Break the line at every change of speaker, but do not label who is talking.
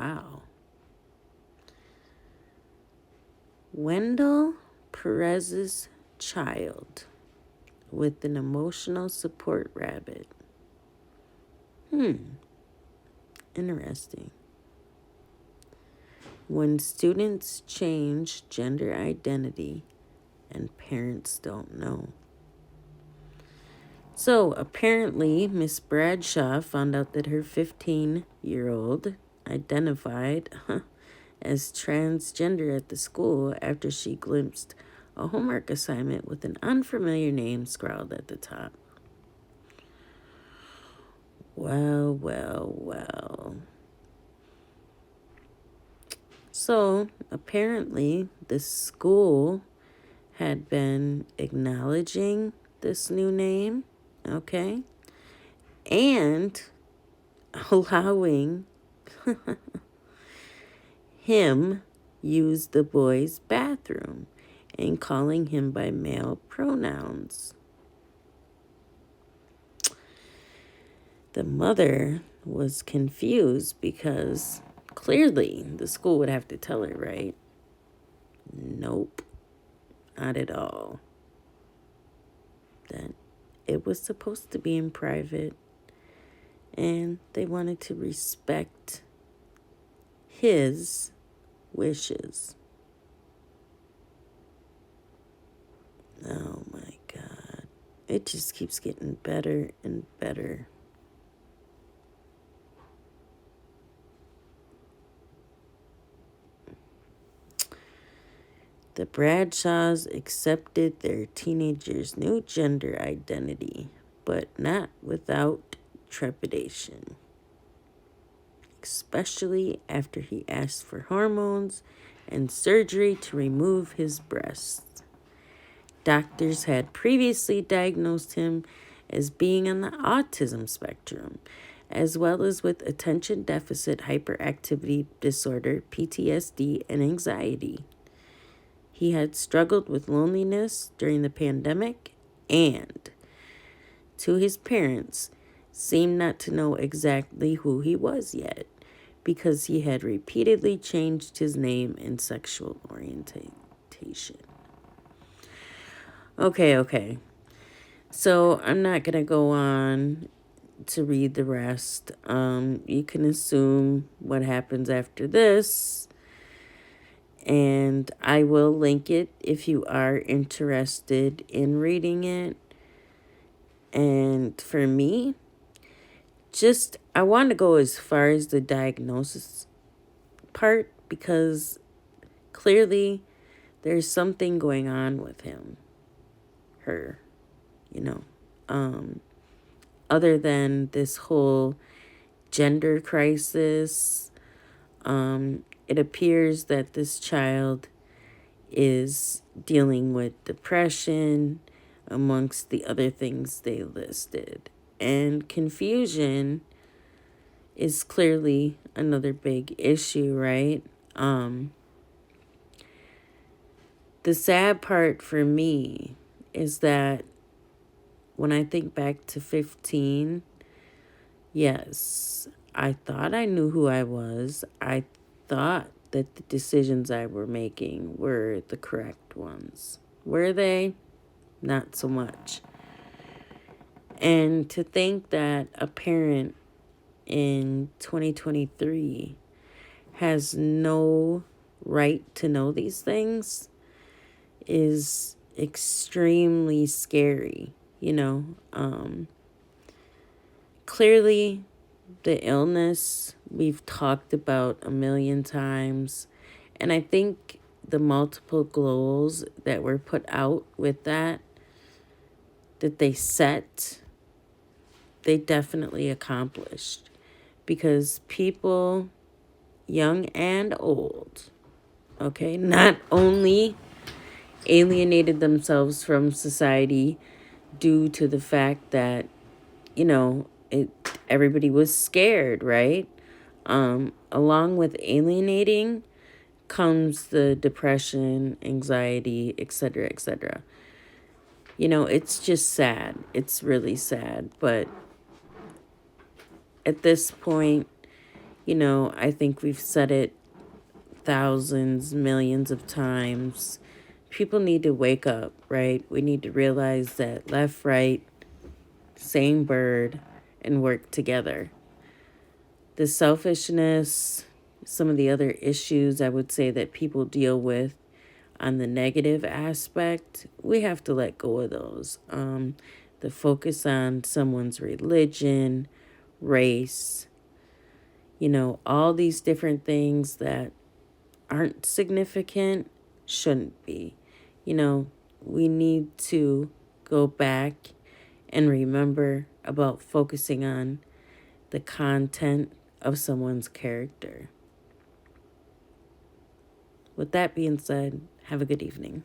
Wow. Wendell Perez's child with an emotional support rabbit. Interesting. When students change gender identity and parents don't know. So apparently, Miss Bradshaw found out that her 15-year-old identified as transgender at the school after she glimpsed a homework assignment with an unfamiliar name scrawled at the top. Well, well, well. So apparently, the school had been acknowledging this new name, okay, and allowing him use the boys' bathroom and calling him by male pronouns. The mother was confused because clearly the school would have to tell her, right? Nope, not at all. That it was supposed to be in private and they wanted to respect his wishes. Oh my God. It just keeps getting better and better. The Bradshaws accepted their teenager's new gender identity, but not without trepidation, especially after he asked for hormones and surgery to remove his breasts. Doctors had previously diagnosed him as being on the autism spectrum, as well as with attention deficit hyperactivity disorder, PTSD, and anxiety. He had struggled with loneliness during the pandemic and, to his parents, seemed not to know exactly who he was yet because he had repeatedly changed his name and sexual orientation. Okay. So I'm not going to go on to read the rest. You can assume what happens after this. And I will link it if you are interested in reading it. And for me, I want to go as far as the diagnosis part because clearly there's something going on with her, other than this whole gender crisis. It appears that this child is dealing with depression amongst the other things they listed. And confusion is clearly another big issue, right? The sad part for me is that when I think back to 15, yes, I thought I knew who I was. I thought that the decisions I were making were the correct ones. Were they? Not so much. And to think that a parent in 2023 has no right to know these things is extremely scary, Clearly, the illness we've talked about a million times. And I think the multiple goals that were put out with that they set, they definitely accomplished. Because people, young and old, okay, not only alienated themselves from society due to the fact that, everybody was scared, right? Along with alienating comes the depression, anxiety, etc., etc. It's just sad. It's really sad. But at this point, I think we've said it thousands, millions of times. People need to wake up, right? We need to realize that left, right, same bird, and work together. The selfishness, some of the other issues I would say that people deal with on the negative aspect, we have to let go of those. The focus on someone's religion, race, all these different things that aren't significant shouldn't be. We need to go back and remember about focusing on the content of someone's character. With that being said, have a good evening.